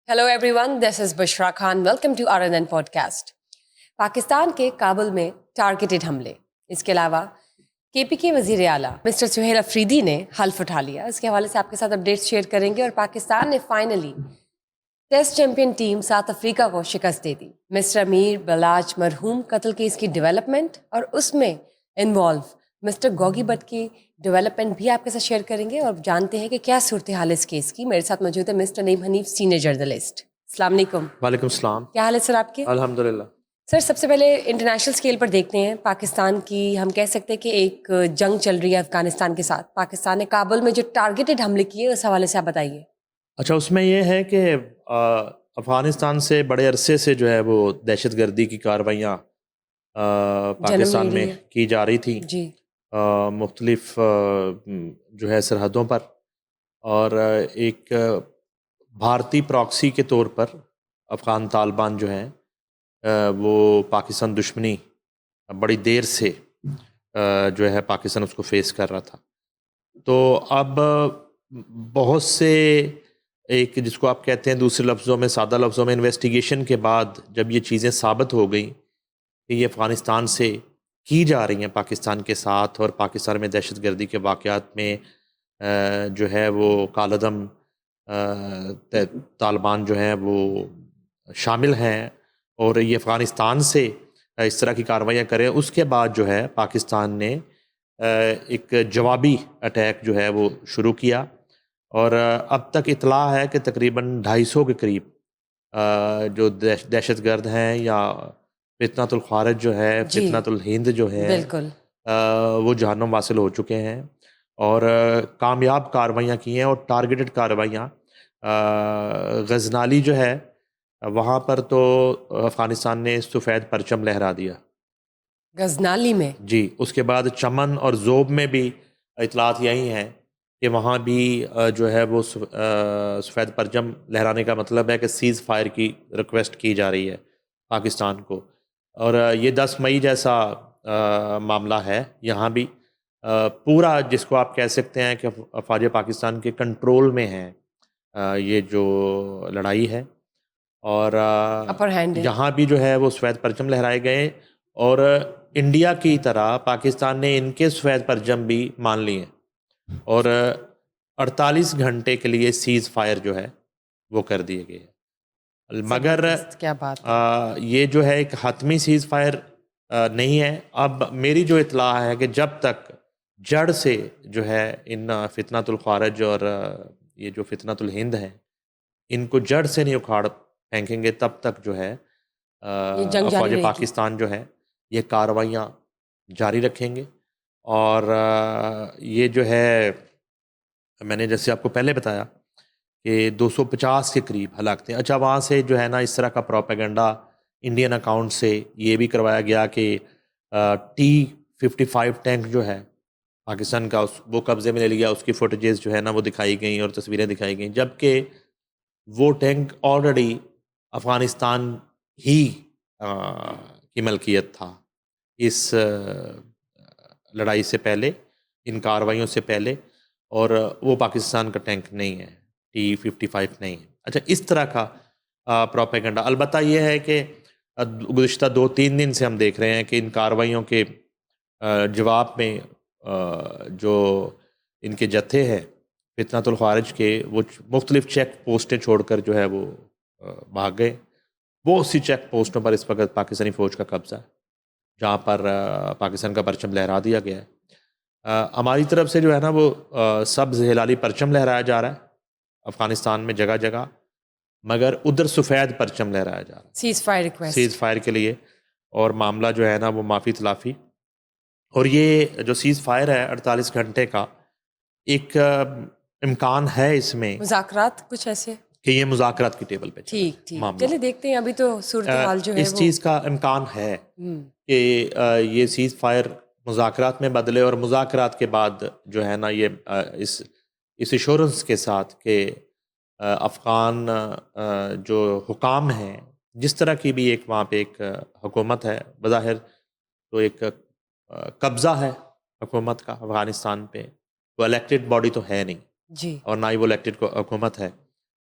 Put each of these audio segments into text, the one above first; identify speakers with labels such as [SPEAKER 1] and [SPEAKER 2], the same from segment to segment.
[SPEAKER 1] Hello everyone, this is Bushra Khan. Welcome to RNN podcast. Pakistan के काबुल में targeted हमले, इसके अलावा KP के वजीर आला मिस्टर सुहेल अफरीदी ने हल्फ उठा लिया। इसके हवाले से आपके साथ अपडेट्स शेयर करेंगे। और पाकिस्तान ने finally test champion team South Africa को शिकस्त दे दी। मिस्टर अमीर बलाच मरहूम कत्ल केस की डेवलपमेंट और उसमें इन्वॉल्व मिस्टर गॉगी भट्ट की डेवलपमेंट भी आपके साथ शेयर करेंगे और जानते हैं कि क्या सूरत हाल है इस केस की। मेरे साथ मौजूद है mister Naeem Hanif, senior journalist. अस्सलाम वालेकुम।
[SPEAKER 2] वालेकुम सलाम।
[SPEAKER 1] क्या हाल है सर आपके?
[SPEAKER 2] अल्हम्दुलिल्लाह।
[SPEAKER 1] सर, सबसे पहले इंटरनेशनल स्केल पर देखते हैं पाकिस्तान की। हम कह सकते हैं कि एक जंग चल रही है अफगानिस्तान के साथ। पाकिस्तान ने काबुल में जो टारगेटेड हमले किए, उस हवाले से आप बताइए।
[SPEAKER 2] अच्छा, उसमें ये है कि अफ़गानिस्तान से बड़े अरसे से जो है वो दहशतगर्दी की कार्रवाइयाँ पाकिस्तान
[SPEAKER 1] जन्म ले रही
[SPEAKER 2] में
[SPEAKER 1] है।
[SPEAKER 2] की जा रही थी
[SPEAKER 1] जी।
[SPEAKER 2] मुख्तलिफ जो है सरहदों पर। और एक भारतीय प्रॉक्सी के तौर पर अफ़गान तालिबान जो हैं वो पाकिस्तान दुश्मनी बड़ी देर से जो है पाकिस्तान उसको फेस कर रहा था। तो अब बहुत से एक जिसको आप कहते हैं दूसरे लफ्ज़ों में, सादा लफ्ज़ों में, इन्वेस्टिगेशन के बाद जब ये चीज़ें साबित हो गई कि ये अफ़गानिस्तान से की जा रही हैं पाकिस्तान के साथ, और पाकिस्तान में दहशतगर्दी के वाक़यात में जो है वो कालदम तालिबान जो हैं वो शामिल हैं, और ये अफ़गानिस्तान से इस तरह की कार्रवाइयाँ करें, उसके बाद जो है पाकिस्तान ने एक जवाबी अटैक जो है वो शुरू किया। और अब तक इतला है कि तकरीबन 250 के करीब जो दहशतगर्द हैं या फितनतुल ख़ारिज जो है,
[SPEAKER 1] जी,
[SPEAKER 2] फितनतुल हिंद जो है,
[SPEAKER 1] बिल्कुल।
[SPEAKER 2] वो जहन्नुम वासिल हो चुके हैं। और कामयाब कार्रवाइयाँ की हैं, और टारगेटेड कार्रवाइयाँ गजनाली जो है वहाँ पर तो अफ़गानिस्तान ने सफ़ेद परचम लहरा दिया।
[SPEAKER 1] गजनाली में?
[SPEAKER 2] जी, उसके बाद चमन और ज़ोब में भी इतलात यही हैं कि वहाँ भी जो है वो सफ़ेद परचम लहराने का मतलब है कि सीज़ फायर की रिक्वेस्ट की जा रही है पाकिस्तान को। और ये 10 मई जैसा मामला है यहाँ भी। पूरा जिसको आप कह सकते हैं कि अफ़वाज पाकिस्तान के कंट्रोल में है ये जो लड़ाई है। और
[SPEAKER 1] अपर हैंड है।
[SPEAKER 2] यहाँ भी जो है वो सफ़ेद परचम लहराए गए, और इंडिया की तरह पाकिस्तान ने इनके सफ़ेद परचम भी मान लिए, और 48 घंटे के लिए सीज़ फायर जो है वो कर दिए गए। मगर
[SPEAKER 1] ज़बरदस्त, क्या बात है।
[SPEAKER 2] ये जो है एक हतमी सीज़ फायर नहीं है। अब मेरी जो इतला है कि जब तक जड़ से जो है इन फितनतुल ख़ारिज और ये जो फितनतुल हिंद है, इनको जड़ से नहीं उखाड़ फेंकेंगे, तब तक जो है
[SPEAKER 1] ये जंग जारी
[SPEAKER 2] अफ़वाज
[SPEAKER 1] रहेगी।
[SPEAKER 2] पाकिस्तान जो है ये कार्रवाइयाँ जारी रखेंगे। और ये जो है मैंने जैसे आपको पहले बताया कि 250 के करीब हलाकतें। अच्छा, वहाँ से जो है ना इस तरह का प्रोपेगेंडा इंडियन अकाउंट से ये भी करवाया गया कि T-55 टैंक जो है पाकिस्तान का, उस वो कब्ज़े में ले लिया, उसकी फुटेजेस जो है ना वो दिखाई गई और तस्वीरें दिखाई गई, जबकि वो टैंक ऑलरेडी अफ़गानिस्तान ही की मलकियत था इस लड़ाई से पहले, इन कार्रवाइयों से पहले। और वो पाकिस्तान का टैंक नहीं है, T-55 नहीं है। अच्छा, इस तरह का प्रोपेगेंडा। अलबत्ता ये है कि गुज़िश्ता 2-3 दिन से हम देख रहे हैं कि इन कार्रवाइयों के जवाब में जो इनके जत्थे हैं फितनतुल ख़ारिज के, वो मुख्तलिफ चेक पोस्टें छोड़कर जो है वो भाग गए। वो उसी चेक पोस्टों पर इस वक्त पाकिस्तानी फ़ौज का कब्ज़ा है, जहाँ पर पाकिस्तान का परचम लहरा दिया गया है। हमारी तरफ से जो है ना वो सब्ज़ हिलाली परचम लहराया जा रहा है अफ़गानिस्तान में जगह जगह, मगर उधर सफ़ेद परचम लहराया जा रहा है
[SPEAKER 1] seize fire request.
[SPEAKER 2] Seize fire के लिए। और मामला जो है ना वो माफ़ी तलाफ़ी। और ये जो सीज़ फायर है 48 घंटे का, एक इम्कान है इसमें
[SPEAKER 1] मुज़ाकरात कुछ ऐसे?
[SPEAKER 2] कि ये मुज़ाकरात की टेबल पे चला
[SPEAKER 1] ठीक
[SPEAKER 2] जाए
[SPEAKER 1] ठीक,
[SPEAKER 2] मामला।
[SPEAKER 1] चलिए देखते हैं। अभी तो सूरत हाल जो है
[SPEAKER 2] इस
[SPEAKER 1] वो।
[SPEAKER 2] चीज़ का इम्कान है
[SPEAKER 1] हम्म।
[SPEAKER 2] कि ये सीज़ फायर मुज़ाकरात में बदले, और मुज़ाकरात के बाद जो है ना ये इस एश्योरेंस के साथ कि अफ़गान जो हुकाम हैं, जिस तरह की भी एक वहाँ पे एक हुकूमत है, बज़ाहिर तो एक कब्ज़ा है हुकूमत का अफ़गानिस्तान पे, वो इलेक्टेड बॉडी तो है नहीं,
[SPEAKER 1] जी।
[SPEAKER 2] और ना ही वो इलेक्टेड हुकूमत है।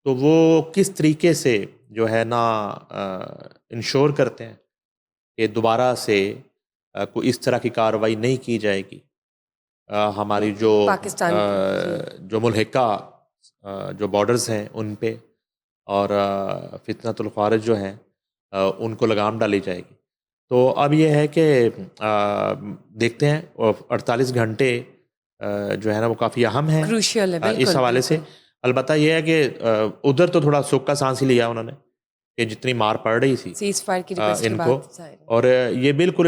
[SPEAKER 2] तो वो किस तरीके से जो है ना इंश्योर करते हैं कि दोबारा से कोई इस तरह की कार्रवाई नहीं की जाएगी। हमारी जो
[SPEAKER 1] पाकिस्तान की,
[SPEAKER 2] जो मुल्हिका जो बॉर्डर्स हैं उन पे और फितनतुल ख़ारिज जो हैं उनको लगाम डाली जाएगी। तो अब ये है कि देखते हैं, और 48 घंटे जो है ना वो काफ़ी अहम है
[SPEAKER 1] क्रूशियल है,
[SPEAKER 2] इस
[SPEAKER 1] बिल्कुल
[SPEAKER 2] हवाले से।
[SPEAKER 1] बिल्कुल।
[SPEAKER 2] अलबत्ता ये है कि उधर तो थोड़ा सुख का सांस ही लिया उन्होंने कि जितनी मार पड़ रही थी
[SPEAKER 1] सीज फायर की रिक्वेस्ट के
[SPEAKER 2] इनको,
[SPEAKER 1] बाद जाहिर है।
[SPEAKER 2] और ये बिल्कुल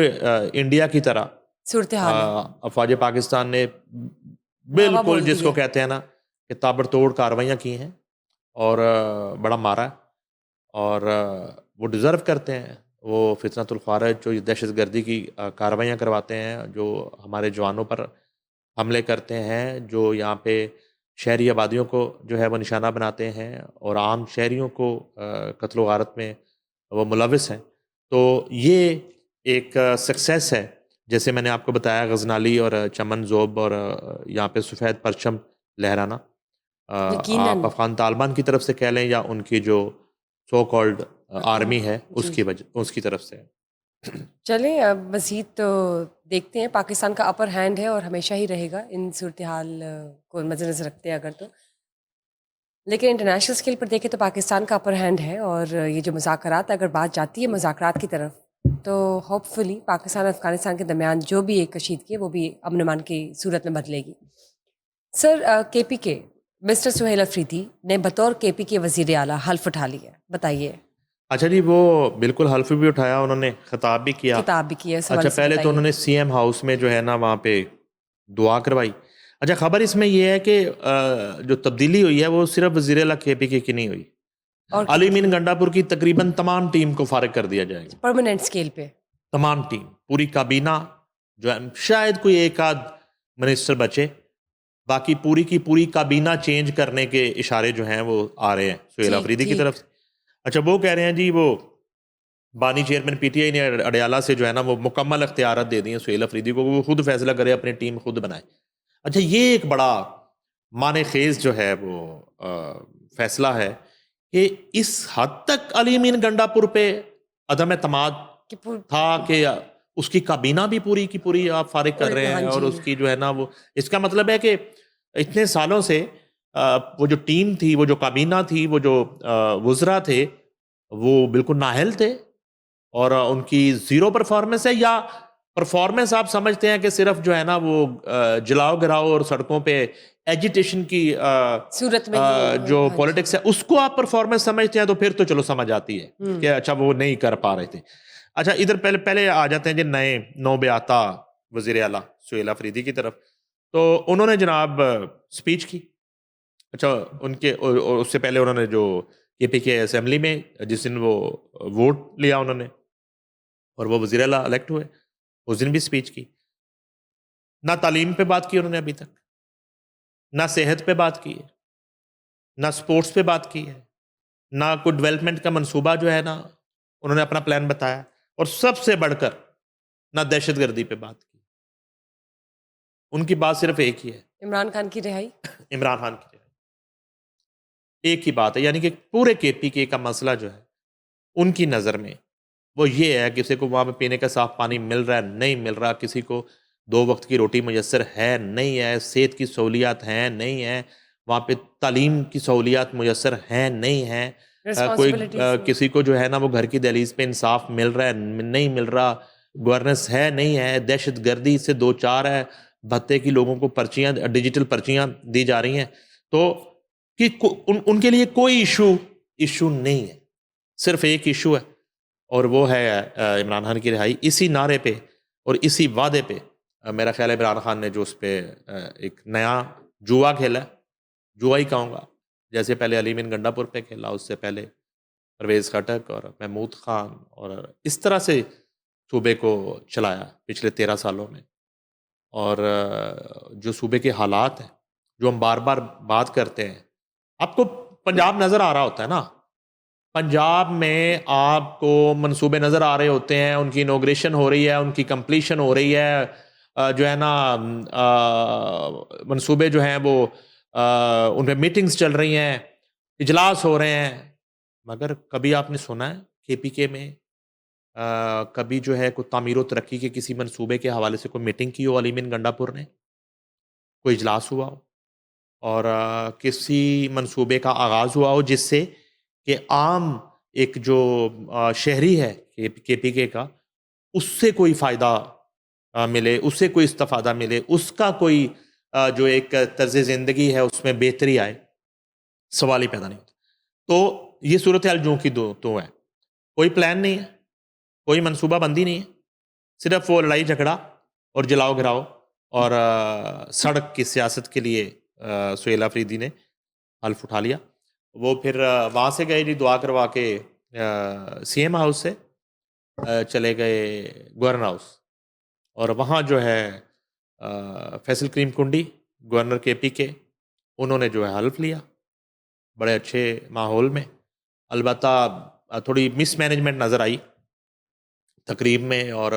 [SPEAKER 2] इंडिया की तरह
[SPEAKER 1] सूरत हाल है,
[SPEAKER 2] अफवाज पाकिस्तान ने
[SPEAKER 1] धावा
[SPEAKER 2] बिल्कुल
[SPEAKER 1] बोल दी
[SPEAKER 2] जिसको
[SPEAKER 1] है।
[SPEAKER 2] कहते हैं ना कि ताबड़तोड़ कार्रवाइयाँ की हैं और बड़ा मारा है। और वो डिज़र्व करते हैं, वो फितनतुल ख़ारिज जो दहशतगर्दी की कार्रवाइयाँ करवाते हैं, जो हमारे जवानों पर हमले करते हैं, जो यहाँ पे शहरी आबादियों को जो है वो निशाना बनाते हैं और आम शहरियों को कत्ल व गारत में वो मुलविस हैं। तो ये एक सक्सेस है। जैसे मैंने आपको बताया गजनाली और चमन ज़ोब और यहाँ पे सफ़ेद परचम लहराना, आप
[SPEAKER 1] यकीनन।
[SPEAKER 2] अफ़गान तालिबान की तरफ से कह लें या उनकी जो सो कॉल्ड आर्मी है
[SPEAKER 1] जी जी।
[SPEAKER 2] उसकी तरफ से।
[SPEAKER 1] चलें, अब मज़ीद तो देखते हैं। पाकिस्तान का अपर हैंड है और हमेशा ही रहेगा इन सूरत हाल को मद्देनज़र रखते हैं अगर तो। लेकिन इंटरनेशनल स्केल पर देखें तो पाकिस्तान का अपर हैंड है, और ये जो मुज़ाकरात अगर बात जाती है मुज़ाकरात की तरफ, तो होपफुली पाकिस्तान और अफ़गानिस्तान के दरमियान जो भी एक कशीदगी है वो भी अमन अमान की सूरत में बदलेगी। Sir, KPK mister Suhail Afridi ने बतौर KPK वज़ीर आला हल्फ उठा लिया, बताइए।
[SPEAKER 2] अच्छा जी, वो बिल्कुल हल्फ भी उठाया उन्होंने, खिताब भी किया।
[SPEAKER 1] किताब भी की है, इस
[SPEAKER 2] अच्छा,
[SPEAKER 1] हवाले से
[SPEAKER 2] पहले तो
[SPEAKER 1] बताइए।
[SPEAKER 2] उन्होंने सीएम हाउस में जो है ना वहाँ पे दुआ करवाई। अच्छा, खबर इसमें ये है कि जो तब्दीली हुई है वो सिर्फ वज़ीर आला KPK की नहीं हुई।
[SPEAKER 1] और
[SPEAKER 2] अली
[SPEAKER 1] किनकी?
[SPEAKER 2] मीन गंडापुर की तकरीबन तमाम टीम को फारिग कर दिया जाएगा।
[SPEAKER 1] परमानेंट स्केल पे।
[SPEAKER 2] तमाम टीम, पूरी काबीना जो है, शायद कोई एक आध मिनिस्टर बचे, बाकी पूरी की पूरी काबीना चेंज करने के इशारे जो हैं वो आ रहे हैं सुहेल
[SPEAKER 1] ठीक
[SPEAKER 2] अफरीदी की तरफ
[SPEAKER 1] ठीक।
[SPEAKER 2] से। अच्छा, वो कह रहे हैं जी, वो बानी चेयरमैन PTI ने अडयाला से जो है ना वो मुकम्मल अख्तियारत दे दिए सुहेल अफरीदी को, वो खुद फैसला करे, अपनी टीम खुद बनाए। अच्छा, ये एक बड़ा माने खेज जो है वो फैसला है कि इस हद तक अली मीन गंडापुर पे अदम एतमाद
[SPEAKER 1] कि पूर
[SPEAKER 2] था कि उसकी काबीना भी पूरी की पूरी आप फारिग कर रहे
[SPEAKER 1] हाँ
[SPEAKER 2] हैं, और
[SPEAKER 1] जी।
[SPEAKER 2] उसकी जो है ना वो, इसका मतलब है कि इतने सालों से वो जो टीम थी, वो जो काबीना थी, वो जो वुज़रा थे, वो बिल्कुल नाअहल थे और उनकी ज़ीरो परफॉर्मेंस है, या परफॉर्मेंस आप समझते हैं कि सिर्फ जो है ना वो जलाओ गिराओ और सड़कों पे एजिटेशन की
[SPEAKER 1] सूरत में ही
[SPEAKER 2] जो
[SPEAKER 1] हाँ जी।
[SPEAKER 2] पॉलिटिक्स है उसको आप परफॉर्मेंस समझते हैं, तो फिर तो चलो समझ आती है कि अच्छा वो नहीं कर पा रहे थे। अच्छा, इधर पहले पहले आ जाते हैं जी नए नौबेआता वज़ीर आला सुहेल अफरीदी की तरफ। तो उन्होंने जनाब स्पीच की। अच्छा, उनके और उससे पहले उन्होंने जो KPK असेंबली में जिस दिन वो वोट लिया उन्होंने और वो वज़ीर आला इलेक्ट हुए, उस दिन भी स्पीच की। ना तालीम पे बात की उन्होंने अभी तक, ना सेहत पे बात की है, ना स्पोर्ट्स पे बात की है, ना कोई डेवलपमेंट का मंसूबा जो है ना उन्होंने अपना प्लान बताया, और सबसे बढ़कर ना दहशतगर्दी पे बात की। उनकी बात सिर्फ एक ही है,
[SPEAKER 1] इमरान खान की रिहाई।
[SPEAKER 2] इमरान खान की रिहाई। एक ही बात है, यानी कि पूरे KPK का मसला जो है उनकी नज़र में वो ये है, किसी को वहाँ पे पीने का साफ पानी मिल रहा है, नहीं मिल रहा, किसी को 2 वक्त की रोटी मुयस्सर है, नहीं है, सेहत की सहूलियात हैं, नहीं है, वहाँ पे तालीम की सहूलियात मुयस्सर हैं, नहीं है, कोई
[SPEAKER 1] रिस्पॉन्सिबिलिटीज हैं।
[SPEAKER 2] किसी को जो है ना वो घर की दहलीज पे इंसाफ मिल रहा है, नहीं मिल रहा, गवर्नेंस है, नहीं है, दहशत गर्दी से दो चार है, भत्ते की लोगों को पर्चियाँ, डिजिटल पर्चियाँ दी जा रही हैं। तो कि उनके लिए कोई इशू नहीं है, सिर्फ एक इशू है, और वो है इमरान खान की रिहाई। इसी नारे पे और इसी वादे पे मेरा ख्याल है इमरान खान ने जो उस पर एक नया जुआ खेला है, जुआ ही कहूँगा, जैसे पहले अली मीन गंडापुर पे खेला, उससे पहले परवेज़ खटक और महमूद खान, और इस तरह से सूबे को चलाया पिछले 13 सालों में। और जो सूबे के हालात हैं, जो हम बार बार बात करते हैं, आपको पंजाब नज़र आ रहा होता है ना, पंजाब में आपको मंसूबे नज़र आ रहे होते हैं, उनकी इनॉग्रेशन हो रही है, उनकी कंप्लीशन हो रही है, जो है ना मंसूबे जो हैं वो उन पर मीटिंग्स चल रही हैं, इजलास हो रहे हैं, मगर कभी आपने सुना है केपीके में कभी जो है कोई तामीर व तरक्की के किसी मंसूबे के हवाले से कोई मीटिंग की हो अली बिन गंडापुर ने, कोई इजलास हुआ हो और किसी मंसूबे का आगाज़ हुआ हो जिससे कि आम एक जो शहरी है केपीके का, उससे कोई फ़ायदा मिले, उससे कोई इस्तिफ़ादा मिले, उसका कोई जो एक तर्ज़ ज़िंदगी है उसमें बेहतरी आए, सवाल ही पैदा नहीं होता। तो ये सूरत हाल ज्यों की त्यों है। कोई प्लान नहीं है, कोई मनसूबा बंदी नहीं है, सिर्फ़ वो लड़ाई झगड़ा और जलाओ-गिराओ और सड़क की सियासत के लिए सुहेल अफरीदी ने हल्फ उठा लिया। वो फिर वहाँ से गए जी दुआ करवा के सीएम हाउस से चले गए गवर्नर हाउस और वहाँ जो है फैसल करीम कुंडी गवर्नर केपी के उन्होंने जो है हल्फ लिया बड़े अच्छे माहौल में। अलबत्ता थोड़ी मिसमैनेजमेंट नज़र आई तकरीब में और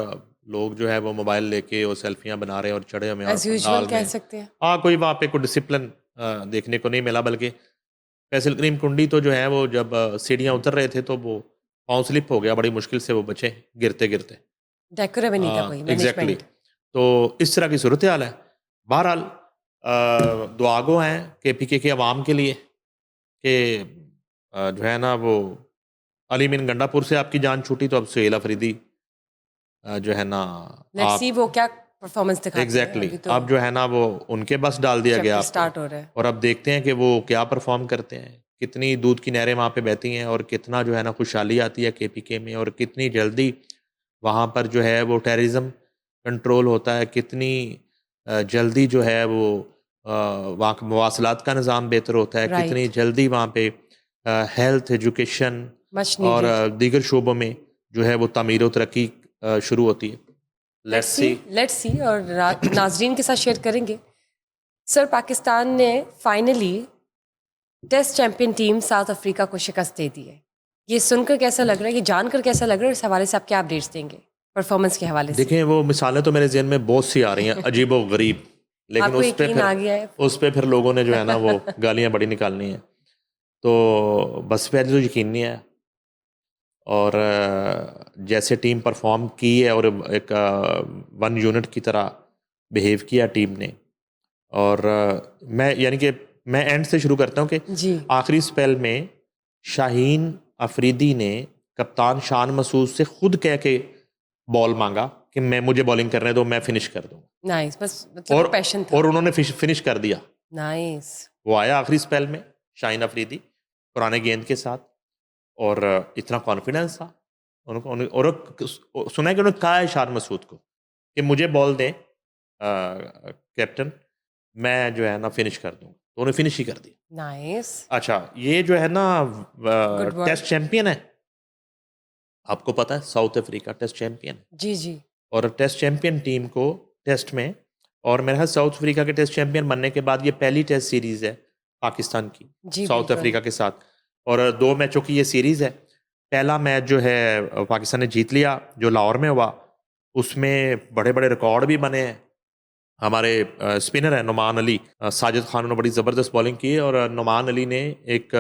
[SPEAKER 2] लोग जो है वो मोबाइल लेके और सेल्फियाँ बना रहे हैं और चढ़े हुए हैं और
[SPEAKER 1] एज यूजुअल
[SPEAKER 2] पंडाल
[SPEAKER 1] कह
[SPEAKER 2] में
[SPEAKER 1] सकते हैं।
[SPEAKER 2] हाँ कोई वहाँ पे कोई डिसिप्लिन देखने को नहीं मिला। बल्कि फैसल करीम कुंडी तो जो है वो जब सीढ़ियाँ उतर रहे थे तो वो पाँव स्लिप हो गया, बड़ी मुश्किल से वो बचे गिरते गिरते।
[SPEAKER 1] डेकोरम ही नहीं था कोई
[SPEAKER 2] एग्जैक्टली
[SPEAKER 1] मैनेजमेंट।
[SPEAKER 2] तो इस तरह की सूरत हाल है। बहरहाल दुआगो हैं केपीके के अवाम के लिए कि जो है ना वो अली बिन गंडापुर से आपकी जान छूटी तो अब सुहेल अफरीदी जो है ना
[SPEAKER 1] लेट्स
[SPEAKER 2] आप
[SPEAKER 1] सी वो क्या परफॉर्मेंस दिखाते हैं।
[SPEAKER 2] एग्जैक्टली
[SPEAKER 1] अभी तो
[SPEAKER 2] अब जो है ना वो उनके बस डाल दिया गया
[SPEAKER 1] चैप्टर
[SPEAKER 2] आपको
[SPEAKER 1] स्टार्ट हो रहा है।
[SPEAKER 2] और अब देखते हैं कि वो क्या परफॉर्म करते हैं, कितनी दूध की नहरें वहाँ पे बहती हैं और कितना जो है ना खुशहाली आती है केपीके में और कितनी जल्दी वहाँ पर जो है वो टेररिज्म कंट्रोल होता है, कितनी जल्दी जो है वो वहाँ का मवासलात का निज़ाम बेहतर होता है, कितनी
[SPEAKER 1] राइट,
[SPEAKER 2] जल्दी वहाँ पे हेल्थ एजुकेशन
[SPEAKER 1] मच
[SPEAKER 2] और
[SPEAKER 1] नीडेड।
[SPEAKER 2] दीगर शोबों में जो है वो तामीर व तरक्की शुरू होती है।
[SPEAKER 1] Let's
[SPEAKER 2] let's
[SPEAKER 1] see,
[SPEAKER 2] see.
[SPEAKER 1] Let's see और नाजरीन के साथ शेयर करेंगे। सर, पाकिस्तान ने finally test champion team South Africa को शिकस्त दे दी है। ये सुनकर कैसा लग रहा है, ये जानकर कैसा लग रहा है, इस हवाले से आप क्या अपडेट्स देंगे परफॉर्मेंस के हवाले से?
[SPEAKER 2] देखें वो मिसालें तो मेरे जहन में बहुत सी आ रही हैं अजीब व गरीब, लेकिन
[SPEAKER 1] आपको यकीन आ गया है?
[SPEAKER 2] उस पे फिर लोगों ने जो है ना वो गालियां बड़ी निकालनी है। तो बस पहले तो यकीन नहीं है और जैसे टीम परफॉर्म की है और एक वन यूनिट की तरह बिहेव किया टीम ने और मैं यानी कि मैं एंड से शुरू करता हूँ कि
[SPEAKER 1] जी,
[SPEAKER 2] आखिरी स्पेल में शाहीन अफरीदी ने कप्तान शान मसूद से खुद कह के बॉल मांगा कि मैं मुझे बॉलिंग करने दो, मैं फिनिश कर दूंगा
[SPEAKER 1] नाइस। बस मतलब पैशन था।
[SPEAKER 2] और उन्होंने फिनिश कर दिया।
[SPEAKER 1] नाइस।
[SPEAKER 2] वो आया आखिरी स्पेल में शाहीन अफरीदी पुराने गेंद के साथ और इतना कॉन्फिडेंस था उनको और सुना है कि उन्होंने कहा है शान मसूद को कि मुझे बॉल दें कैप्टन, मैं जो है ना फिनिश कर दूंगा, तो उन्होंने फिनिश ही कर दी।
[SPEAKER 1] नाइस।
[SPEAKER 2] अच्छा ये जो है ना
[SPEAKER 1] गुड वर्क।
[SPEAKER 2] टेस्ट चैंपियन है, आपको पता है साउथ अफ्रीका टेस्ट चैंपियन है
[SPEAKER 1] जी जी।
[SPEAKER 2] और टेस्ट चैंपियन टीम को टेस्ट में और मेरे ख्याल साउथ अफ्रीका के टेस्ट चैंपियन बनने के बाद ये पहली टेस्ट सीरीज़ है पाकिस्तान की
[SPEAKER 1] जी
[SPEAKER 2] साउथ
[SPEAKER 1] बिल्कुल।
[SPEAKER 2] अफ्रीका के साथ और 2 मैचों की ये सीरीज़ है। पहला मैच जो है पाकिस्तान ने जीत लिया जो लाहौर में हुआ, उसमें बड़े बड़े रिकॉर्ड भी बने हैं। हमारे स्पिनर है नुमान अली, साजिद खान ने बड़ी ज़बरदस्त बॉलिंग की है और नुमान अली ने एक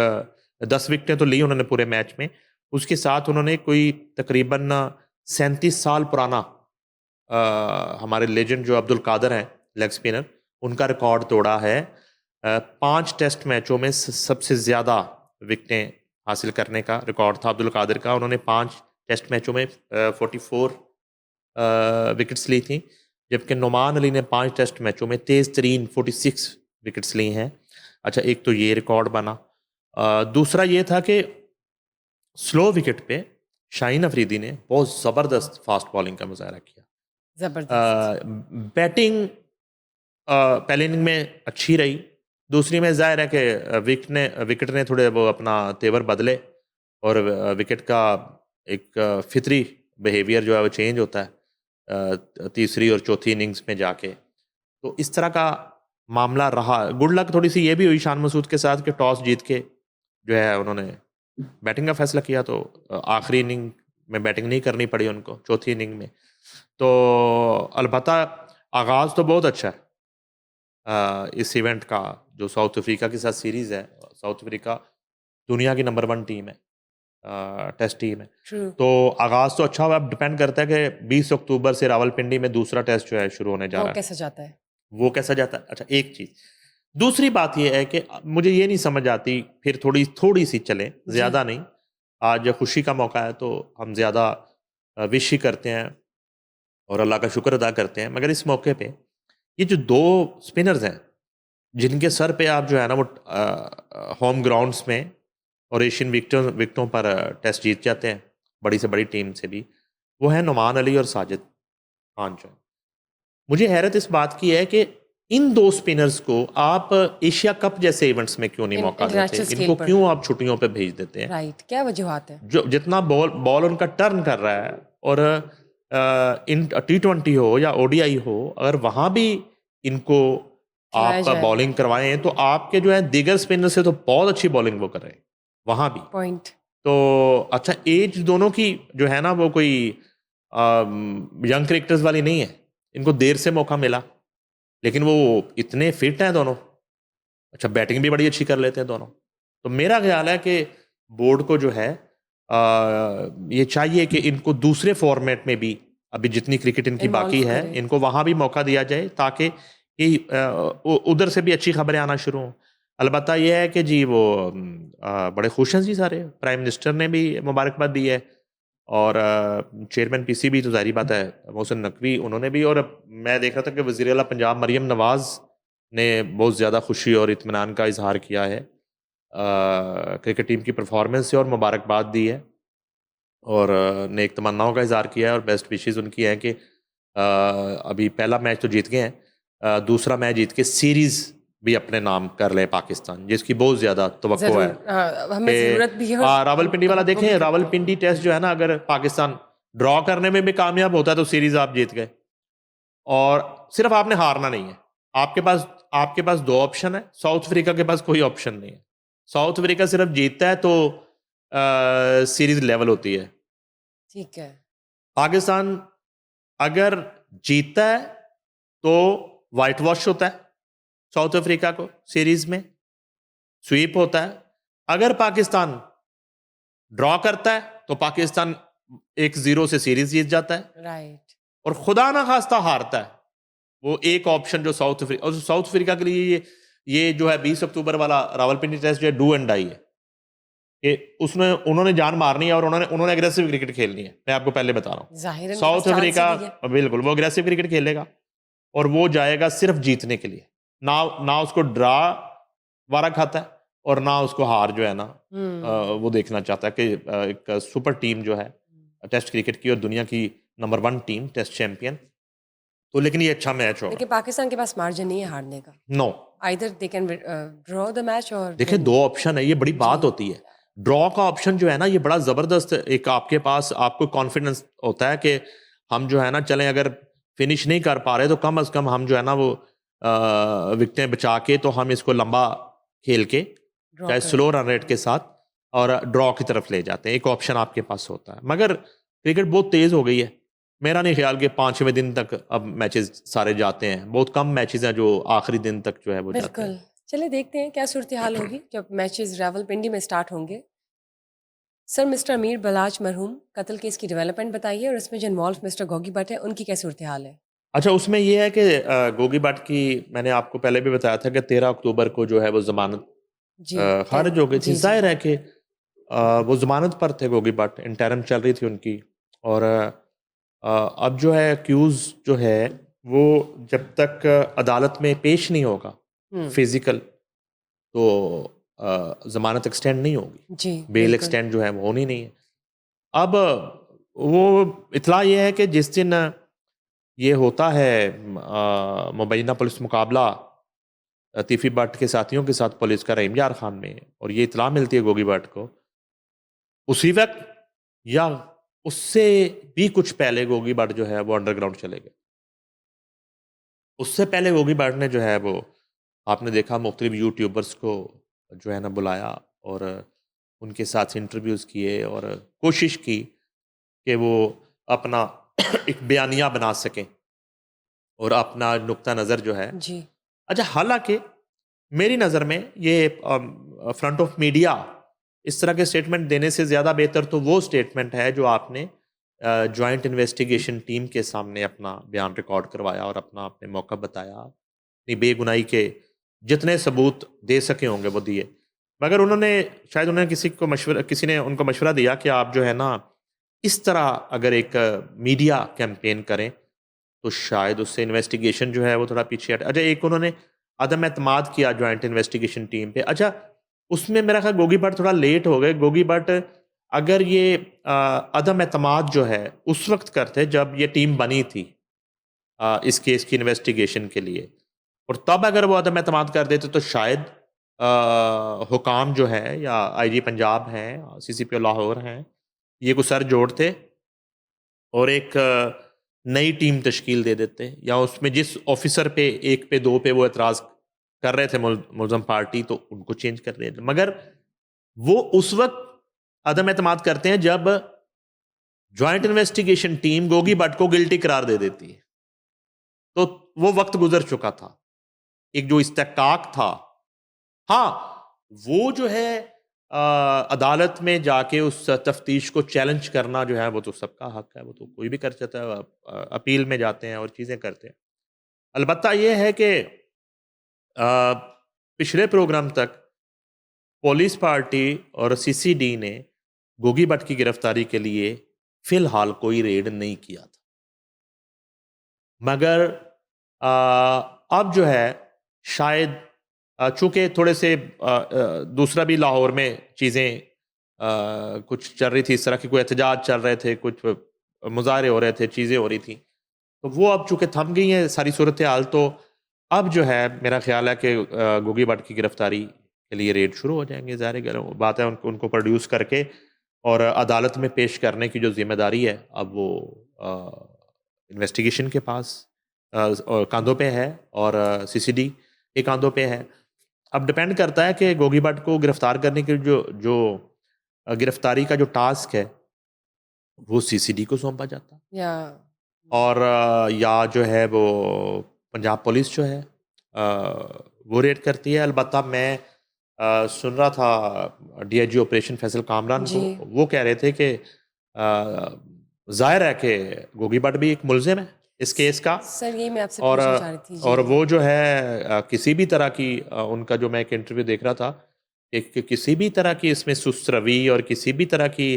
[SPEAKER 2] 10 विकेटें तो ली उन्होंने पूरे मैच में। उसके साथ उन्होंने कोई तकरीबन 37 साल पुराना हमारे लेजेंड जो अब्दुल कादर हैं लेग स्पिनर, उनका रिकॉर्ड तोड़ा है। 5 टेस्ट मैचों में सबसे ज़्यादा विकेटें हासिल करने का रिकॉर्ड था अब्दुल कादर का। उन्होंने 5 टेस्ट मैचों में 44 विकेट्स ली थी, जबकि नुमान अली ने 5 टेस्ट मैचों में तेज़ तरीन 46 विकेट्स ली हैं। अच्छा एक तो ये रिकॉर्ड बना। दूसरा ये था कि स्लो विकेट पे शाहीन अफरीदी ने बहुत ज़बरदस्त फास्ट बॉलिंग का मुजाहरा किया।
[SPEAKER 1] जबरदस्त।
[SPEAKER 2] बैटिंग पहले इनिंग में अच्छी रही, दूसरी में ज़ाहिर है कि विकेट ने थोड़े वो अपना तेवर बदले और विकेट का एक फितरी बिहेवियर जो है वो चेंज होता है तीसरी और चौथी इनिंग्स में जाके। तो इस तरह का मामला रहा। गुड लक थोड़ी सी ये भी हुई शान मसूद के साथ कि टॉस जीत के जो है उन्होंने बैटिंग का फैसला किया, तो आखिरी इनिंग में बैटिंग नहीं करनी पड़ी उनको चौथी इनिंग में। तो अलबत्ता आगाज़ तो बहुत अच्छा है इस इवेंट का जो साउथ अफ्रीका के साथ सीरीज़ है। साउथ अफ्रीका दुनिया की नंबर 1 टीम है, टेस्ट टीम है।
[SPEAKER 1] ट्रू।
[SPEAKER 2] तो आगाज़ तो अच्छा हुआ, अब डिपेंड करता है कि 20 अक्टूबर से रावलपिंडी में दूसरा टेस्ट जो है शुरू होने जा
[SPEAKER 1] वो
[SPEAKER 2] रहा है।
[SPEAKER 1] कैसा जाता है?
[SPEAKER 2] वो कैसा जाता है? अच्छा, एक चीज़। दूसरी बात ये है कि मुझे ये नहीं समझ आती, फिर थोड़ी सी चलें,
[SPEAKER 1] जी।
[SPEAKER 2] ज़्यादा नहीं। आज खुशी का मौका है तो हम ज़्यादा विश ही करते हैं और अल्लाह का शुक्र अदा करते हैं। मगर इस मौके पे ये जो 2 स्पिनर्स हैं, जिनके सर पे आप जो है ना वो होम ग्राउंड्स में और एशियन विकेटों पर टेस्ट जीत जाते हैं, बड़ी से बड़ी टीम से भी, वो हैं नुमान अली और साजिद खान जो हैं। मुझे हैरत इस बात की है कि इन 2 स्पिनर्स को आप एशिया कप जैसे इवेंट्स में क्यों नहीं मौका देते?
[SPEAKER 1] इंटरनेशनल स्केल
[SPEAKER 2] इनको
[SPEAKER 1] पर।
[SPEAKER 2] क्यों आप छुट्टियों पे भेज देते हैं?
[SPEAKER 1] राइट, क्या वजूहात है?
[SPEAKER 2] जो जितना बॉल उनका टर्न कर रहा है, और इन T20 हो या ODI हो, अगर वहां भी इनको
[SPEAKER 1] खिलाया
[SPEAKER 2] आप
[SPEAKER 1] जाए।
[SPEAKER 2] बॉलिंग करवाएं तो आपके जो है दीगर स्पिनर से तो बहुत अच्छी बॉलिंग वो कर रहे हैं वहां भी।
[SPEAKER 1] पॉइंट।
[SPEAKER 2] तो अच्छा, एज दोनों की जो है ना वो कोई यंग क्रिकेटर्स वाली नहीं है, इनको देर से मौका मिला, लेकिन वो इतने फिट हैं दोनों। अच्छा, बैटिंग भी बड़ी अच्छी कर लेते हैं दोनों। तो मेरा ख्याल है कि बोर्ड को जो है ये चाहिए कि इनको दूसरे फॉर्मेट में भी, अभी जितनी क्रिकेट इनकी
[SPEAKER 1] Involve
[SPEAKER 2] बाकी है,
[SPEAKER 1] करें।
[SPEAKER 2] इनको वहां भी मौका दिया जाए ताकि कि उधर से भी अच्छी खबरें आना शुरू हों। अलबत्ता यह है कि जी वो बड़े खुश हैं जी सारे। प्राइम मिनिस्टर ने भी मुबारकबाद दी है और चेयरमैन PCB तो ज़ाहिर बात है मोहसिन नकवी, उन्होंने भी। और मैं देख रहा था कि वज़ीर आला पंजाब मरियम नवाज़ ने बहुत ज़्यादा खुशी और इत्मीनान का इजहार किया है क्रिकेट टीम की परफॉर्मेंस से और मुबारकबाद दी है और नेक तमन्नाओं का इजहार किया है और बेस्ट विशेज़ उनकी हैं कि अभी पहला मैच तो जीत गए हैं, दूसरा मैच जीत के सीरीज़ भी अपने नाम कर ले पाकिस्तान, जिसकी बहुत ज़्यादा तवक्को है
[SPEAKER 1] जरूर, हमें
[SPEAKER 2] कि
[SPEAKER 1] जरूरत भी है और
[SPEAKER 2] रावलपिंडी वाला
[SPEAKER 1] तवक्को भी
[SPEAKER 2] देखें।
[SPEAKER 1] करते हैं।
[SPEAKER 2] रावलपिंडी टेस्ट जो है ना, अगर पाकिस्तान ड्रॉ करने में भी कामयाब होता है तो सीरीज आप जीत गए। और सिर्फ आपने हारना नहीं है, आपके पास 2 ऑप्शन है। साउथ अफ्रीका के पास कोई ऑप्शन नहीं है। साउथ अफ्रीका सिर्फ जीतता है तो सीरीज लेवल होती है।
[SPEAKER 1] ठीक है।
[SPEAKER 2] पाकिस्तान अगर जीतता है तो वाइट वॉश होता है साउथ अफ्रीका को, सीरीज में स्वीप होता है। अगर पाकिस्तान ड्रॉ करता है तो पाकिस्तान 1-0 से सीरीज जीत जाता है।
[SPEAKER 1] राइट।
[SPEAKER 2] और खुदा ना खास्ता हारता है, वो एक ऑप्शन जो साउथ अफ्रीका के लिए ये जो है 20 अक्टूबर वाला रावलपिंडी टेस्ट जो है डू एंड डाई है कि उसमें उन्होंने जान मारनी है और उन्होंने अग्रेसिव क्रिकेट खेलनी है। मैं आपको पहले बता रहा हूँ,
[SPEAKER 1] जाहिर
[SPEAKER 2] साउथ अफ्रीका बिल्कुल वो अग्रेसिव क्रिकेट खेलेगा और वो जाएगा सिर्फ जीतने के लिए। ना उसको ड्रा वारा खाता है और ना उसको हार जो है ना वो देखना चाहता है कि एक सुपर टीम जो है टेस्ट क्रिकेट की और दुनिया की नंबर 1 टीम टेस्ट चैंपियन। तो लेकिन ये अच्छा मैच होगा।
[SPEAKER 1] लेकिन पाकिस्तान के पास मार्जिन नहीं है हारने का।
[SPEAKER 2] No,
[SPEAKER 1] either they can draw the match और
[SPEAKER 2] देखिए 2 ऑप्शन है, ये बड़ी बात होती है। ड्रॉ का ऑप्शन जो है ना ये बड़ा जबरदस्त, एक आपके पास आपको कॉन्फिडेंस होता है कि हम जो है ना चलें, अगर फिनिश नहीं कर पा रहे तो कम अज कम हम जो है ना वो विकेटें बचा के तो हम इसको लंबा खेल के चाहे स्लो रन रेट के साथ और ड्रॉ की तरफ ले जाते हैं। एक ऑप्शन आपके पास होता है। मगर क्रिकेट बहुत तेज हो गई है। मेरा नहीं ख्याल कि 5वें दिन तक अब मैचेस सारे जाते हैं। बहुत कम मैचेस हैं जो आखिरी दिन तक जो है वो जाते हैं।
[SPEAKER 1] बिल्कुल। चलिए देखते हैं क्या सूरत हाल होगी जब मैचेस रावलपिंडी में स्टार्ट होंगे। सर, मिस्टर अमीर बलाच मरहूम कत्ल केस की डेवलपमेंट बताइए और इसमें जो इन्वॉल्व मिस्टर गोगी भट्ट है उनकी क्या सूरत हाल है?
[SPEAKER 2] अच्छा, उसमें यह है कि गोगी भट्ट की मैंने आपको पहले भी बताया था कि 13 अक्टूबर को जो है वो जमानत
[SPEAKER 1] जी
[SPEAKER 2] खारिज हो गई थी।
[SPEAKER 1] जी
[SPEAKER 2] जाहिर है कि वो जमानत पर थे गोगी भट्ट, इंटरम चल रही थी उनकी। और अब जो है अक्यूज जो है वो जब तक अदालत में पेश नहीं होगा फिजिकल तो जमानत एक्सटेंड नहीं होगी।
[SPEAKER 1] जी
[SPEAKER 2] बेल
[SPEAKER 1] बिल्कुल।
[SPEAKER 2] एक्सटेंड जो है वो होनी नहीं है। अब वो इतला ये है कि जिस दिन ये होता है मुबैना पुलिस मुकाबला तीफी भट्ट के साथियों के साथ पुलिस का रहीम यार खान में, और ये इतला मिलती है गोगी भट्ट को, उसी वक्त या उससे भी कुछ पहले गोगी भट्ट जो है वो अंडरग्राउंड चले गए। उससे पहले गोगी भट्ट ने जो है वो आपने देखा मुख्तलिफ यूट्यूबर्स को जो है ना बुलाया और उनके साथ इंटरव्यूज़ किए और कोशिश की कि वो अपना एक बयानिया बना सकें और अपना नुक्ता नज़र जो है।
[SPEAKER 1] जी
[SPEAKER 2] अच्छा, हालांकि मेरी नज़र में ये फ्रंट ऑफ मीडिया इस तरह के स्टेटमेंट देने से ज़्यादा बेहतर तो वो स्टेटमेंट है जो आपने जॉइंट इन्वेस्टिगेशन टीम के सामने अपना बयान रिकॉर्ड करवाया और अपना आपने मौका बताया, अपनी बेगुनाही के जितने सबूत दे सके होंगे वो दिए। मगर शायद उन्होंने किसी ने उनको मशवरा दिया कि आप जो है ना इस तरह अगर एक मीडिया कैंपेन करें तो शायद उससे इन्वेस्टिगेशन जो है वो थोड़ा पीछे हटे। अच्छा, एक उन्होंने अदम एतमाद किया जॉइंट इन्वेस्टिगेशन टीम पे। अच्छा, उसमें मेरा ख्याल गोगी भट्ट थोड़ा लेट हो गए। गोगी भट्ट अगर ये अदम एतमाद जो है उस वक्त करते जब ये टीम बनी थी इस केस की इन्वेस्टिगेशन के लिए, और तब अगर वो अदम एतमाद कर देते तो शायद हुकाम जो है या आईजी पंजाब हैं, सीसीपी लाहौर हैं, ये को सर जोड़ते और एक नई टीम तश्कील दे देते, या उसमें जिस ऑफिसर पे 1 पे 2 पे वो एतराज़ कर रहे थे मुलज़म पार्टी, तो उनको चेंज कर देते। मगर वो उस वक्त अदम एतमाद करते हैं जब joint investigation team Gogi Bhatt को गिल्टी करार दे देती है। तो वो वक्त गुजर चुका था। एक जो इस्तेहकाक था, हाँ, वो जो है अदालत में जाके उस तफ्तीश को चैलेंज करना जो है वो तो सबका हक है, वो तो कोई भी कर सकता है। अपील में जाते हैं और चीज़ें करते हैं। अलबत्ता ये है कि पिछले प्रोग्राम तक पुलिस पार्टी और सीसीडी ने गोगी भट्ट की गिरफ्तारी के लिए फिलहाल कोई रेड नहीं किया था। मगर अब जो है शायद चूंकि थोड़े से दूसरा भी लाहौर में चीज़ें कुछ चल रही थी, इस तरह की कोई एहतजाज चल रहे थे, कुछ मुजाहरे हो रहे थे, चीज़ें हो रही थी, तो वो अब चूंकि थम गई है सारी सूरत हाल, तो अब जो है मेरा ख्याल है कि गोगी भट्ट की गिरफ्तारी के लिए रेड शुरू हो जाएंगे। ज़ाहिर बात है, उनको प्रोड्यूस करके और अदालत में पेश करने की जो जिम्मेदारी है अब वो इन्वेस्टिगेशन के पास कांधों पे है और सीसीडी के कांधों पे है। अब डिपेंड करता है कि गोगी भट्ट को गिरफ्तार करने की जो गिरफ्तारी का जो टास्क है वो सीसीडी को सौंपा जाता है,
[SPEAKER 1] या
[SPEAKER 2] और या जो है वो पंजाब पुलिस जो है वो रेड करती है। अलबत्ता मैं सुन रहा था डीआईजी ऑपरेशन फैसल कामरान को,
[SPEAKER 1] जी।
[SPEAKER 2] वो कह रहे थे कि जाहिर है कि गोगी भट्ट भी एक मुलजिम है इस केस का,
[SPEAKER 1] सर यही मैं आपसे
[SPEAKER 2] और
[SPEAKER 1] पूछना चाह रही थी। जी।
[SPEAKER 2] और वो जो है किसी भी तरह की उनका जो मैं एक इंटरव्यू देख रहा था, कि किसी भी तरह की इसमें सुस्त रवि और किसी भी तरह की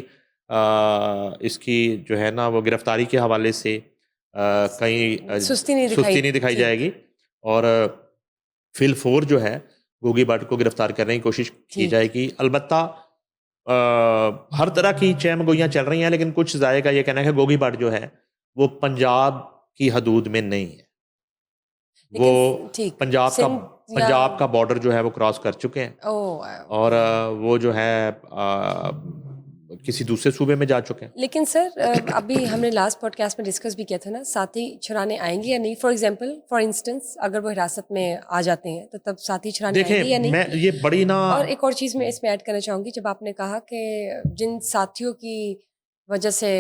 [SPEAKER 2] इसकी जो है ना वो गिरफ्तारी के हवाले से कहीं
[SPEAKER 1] सुस्ती नहीं
[SPEAKER 2] सुस्ती नहीं दिखाई
[SPEAKER 1] ठीक।
[SPEAKER 2] जाएगी, और फिल 4 जो है गोगी भट्ट को गिरफ्तार करने की कोशिश की
[SPEAKER 1] ठीक।
[SPEAKER 2] जाएगी। अलबत्ता हर तरह की चहमगोइयाँ चल रही हैं, लेकिन कुछ ज़ाये का ये कहना है कि गोगी भट्ट जो है वो पंजाब की हदूद में नहीं है, वो
[SPEAKER 1] ठीक,
[SPEAKER 2] पंजाब का बॉर्डर जो है वो क्रॉस कर चुके हैं, और वो जो है किसी दूसरे सूबे में जा चुके हैं।
[SPEAKER 1] लेकिन सर अभी हमने लास्ट पॉडकास्ट में डिस्कस भी किया था ना, साथी छुड़ाने आएंगे या नहीं। फॉर इंस्टेंस अगर वो हिरासत में आ जाते हैं तो तब साथी छुड़ाने आएंगे या नहीं।
[SPEAKER 2] मैं ये बड़ी ना,
[SPEAKER 1] और एक और चीज़ मैं इसमें ऐड करना चाहूँगी, जब आपने कहा कि जिन साथियों की वजह से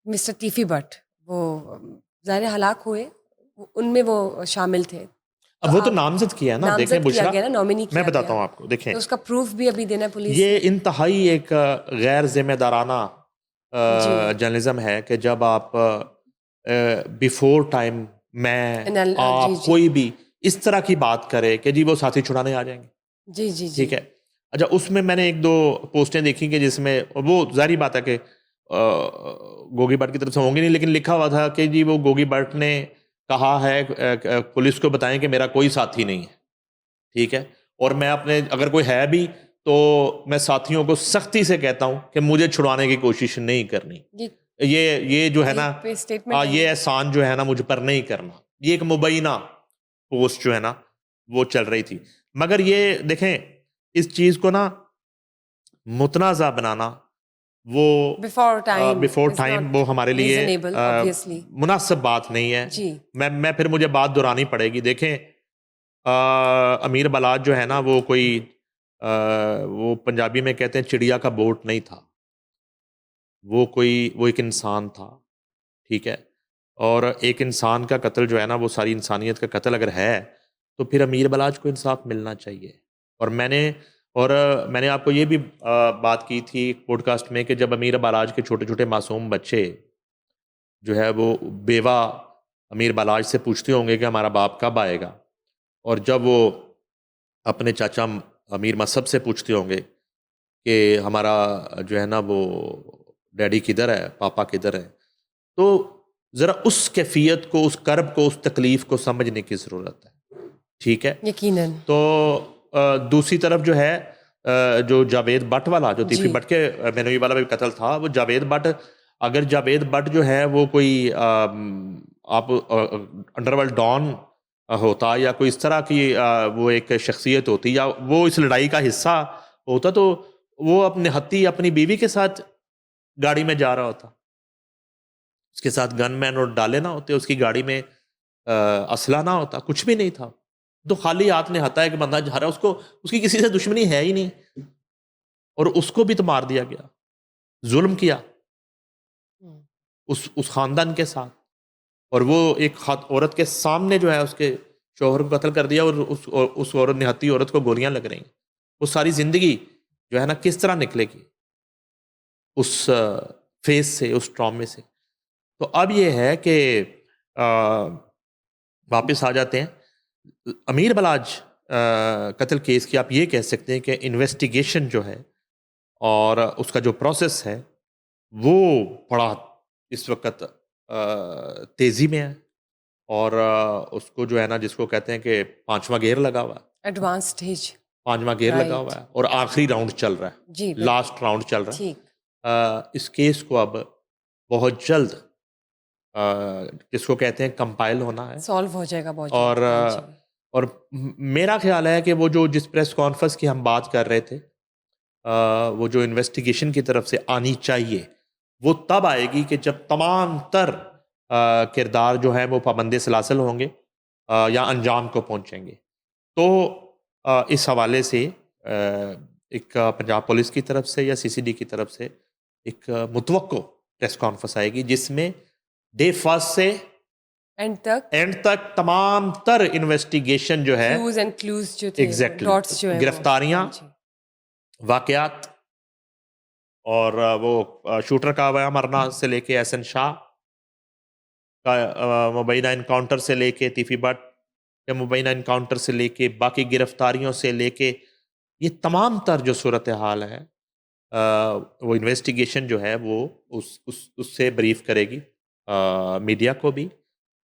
[SPEAKER 1] मिस्टर टीफी भट्ट वो ज़ाहिर हलाक हुए, उनमें वो शामिल थे,
[SPEAKER 2] अब वो तो नामजद किया है ना, देखें बुशरा,
[SPEAKER 1] नॉमिनी
[SPEAKER 2] मैं बताता हूँ आपको, देखें
[SPEAKER 1] तो उसका प्रूफ भी अभी देना पुलिस।
[SPEAKER 2] ये इंतहाई एक गैर जिम्मेदाराना जर्नलिज्म है कि जब आप बिफोर टाइम आप कोई भी इस तरह की बात करे कि जी वो साथी छुड़ाने आ जाएंगे।
[SPEAKER 1] जी जी
[SPEAKER 2] ठीक है। अच्छा, उसमें मैंने 1-2 पोस्टें देखी कि जिसमें, और वो जारी बात है कि गोगी भट्ट की तरफ से होंगी नहीं, लेकिन लिखा हुआ था कि जी वो गोगी भट्ट ने कहा है पुलिस को बताएं कि मेरा कोई साथी नहीं है। ठीक है, और मैं अपने अगर कोई है भी तो मैं साथियों को सख्ती से कहता हूं कि मुझे छुड़वाने की कोशिश नहीं करनी। ये जो है ना ये एहसान जो है ना मुझ पर नहीं करना। ये एक मुबैना पोस्ट जो है ना वो चल रही थी। मगर ये देखें, इस चीज को ना मुतनाज़ा बनाना वो बिफोर टाइम वो हमारे लिए मुनासिब बात नहीं है। मैं फिर मुझे बात दोहरानी पड़ेगी। देखें, अमीर बलाज जो है ना वो कोई वो पंजाबी में कहते हैं चिड़िया का बोट नहीं था, वो एक इंसान था। ठीक है, और एक इंसान का कत्ल जो है ना वो सारी इंसानियत का कत्ल अगर है तो फिर अमीर बलाज को इंसाफ मिलना चाहिए। और मैंने और मैंने आपको ये भी बात की थी पॉडकास्ट में कि जब अमीर बालाज के छोटे छोटे मासूम बच्चे जो है वो बेवा अमीर बालाज से पूछते होंगे कि हमारा बाप कब आएगा, और जब वो अपने चाचा अमीर मसहब से पूछते होंगे कि हमारा जो है ना वो डैडी किधर है, पापा किधर है, तो ज़रा उस कैफियत को, उस कर्ब को, उस तकलीफ़ को समझने की ज़रूरत है। ठीक है,
[SPEAKER 1] यकीनन।
[SPEAKER 2] तो दूसरी तरफ जो है जो जावेद भट्ट वाला, जो तीफी
[SPEAKER 1] जी।
[SPEAKER 2] भट्ट के बेनोई वाला भी कत्ल था, वो जावेद भट्ट, अगर जावेद भट्ट जो है वो कोई आप अंडरवर्ल्ड डॉन होता या कोई इस तरह की वो एक शख्सियत होती या वो इस लड़ाई का हिस्सा होता, तो वो अपने हत्ती अपनी बीवी के साथ गाड़ी में जा रहा होता, उसके साथ गनमैन और डाले ना होते, उसकी गाड़ी में असला ना होता, कुछ भी नहीं था। तो खाली हाथ ने हता है कि बंदा जा रहा है, उसको उसकी किसी से दुश्मनी है ही नहीं, और उसको भी तो मार दिया गया, जुल्म किया
[SPEAKER 1] हम्म।
[SPEAKER 2] उस खानदान के साथ, और वो एक औरत के सामने जो है उसके शोहर को कत्ल कर दिया, और उस औरत ने, हत्ती औरत को गोलियां लग रही। वो सारी जिंदगी जो है ना किस तरह निकलेगी उस फेज से, उस ट्रॉमे से। तो अब ये है कि वापस आ जाते हैं अमीर बलाज कत्ल केस की। आप ये कह सकते हैं कि इन्वेस्टिगेशन जो है और उसका जो प्रोसेस है वो बड़ा इस वक्त तेजी में है, और उसको जो है ना, जिसको कहते हैं कि पांचवा गेयर लगा हुआ है,
[SPEAKER 1] एडवांस स्टेज।
[SPEAKER 2] पांचवा गेयर लगा हुआ
[SPEAKER 1] राइट।
[SPEAKER 2] है, और आखिरी राउंड चल रहा है,
[SPEAKER 1] जी बिल्कुल।
[SPEAKER 2] लास्ट राउंड चल रहा
[SPEAKER 1] ठीक।
[SPEAKER 2] है। इस केस को अब बहुत जल्द जिसको कहते हैं कंपाइल होना है,
[SPEAKER 1] सॉल्व हो जाएगा बहुत
[SPEAKER 2] और
[SPEAKER 1] जल्द। हाँ जी।
[SPEAKER 2] मेरा ख्याल है कि वो जो जिस प्रेस कॉन्फ्रेंस की हम बात कर रहे थे, वो जो इन्वेस्टिगेशन की तरफ से आनी चाहिए, वो तब आएगी कि जब तमाम तर किरदार जो है वो पाबंदे सलासल होंगे या अंजाम को पहुंचेंगे। तो इस हवाले से एक पंजाब पुलिस की तरफ से या सीसीडी की तरफ से एक मुतवक्को प्रेस कॉन्फ्रेंस आएगी, जिसमें डे फर्स्ट से एंड तक तमाम तर इन्वेस्टिगेशन जो है,
[SPEAKER 1] क्लूज एंड क्लूज जो थे,
[SPEAKER 2] एग्जैक्टली
[SPEAKER 1] डॉट्स जो है
[SPEAKER 2] गिरफ्तारियां,
[SPEAKER 1] हाँ जी।
[SPEAKER 2] वाकयात, और वो शूटर का वह मरना से लेके एहसन शाह का मुबैना इनकाउंटर से लेके तीफी भट्ट के मुबैना इनकाउंटर से लेके बाकी गिरफ्तारियों से लेके ये तमाम तर जो सूरत हाल है, वो इन्वेस्टिगेशन जो है वो उससे ब्रीफ करेगी मीडिया को भी,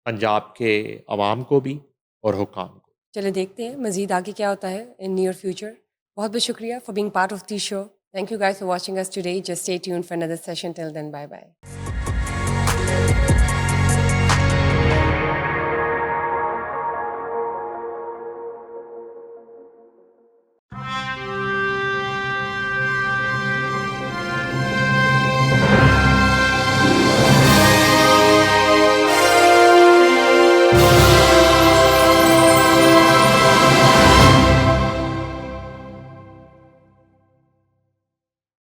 [SPEAKER 2] पंजाब के अवाम को भी और हुकाम को।
[SPEAKER 1] चले देखते हैं मजीद आगे क्या होता है इन नियर फ्यूचर। बहुत बहुत शुक्रिया for being part of the show. Thank you guys for watching us today. Just stay tuned for another session. Till then bye bye.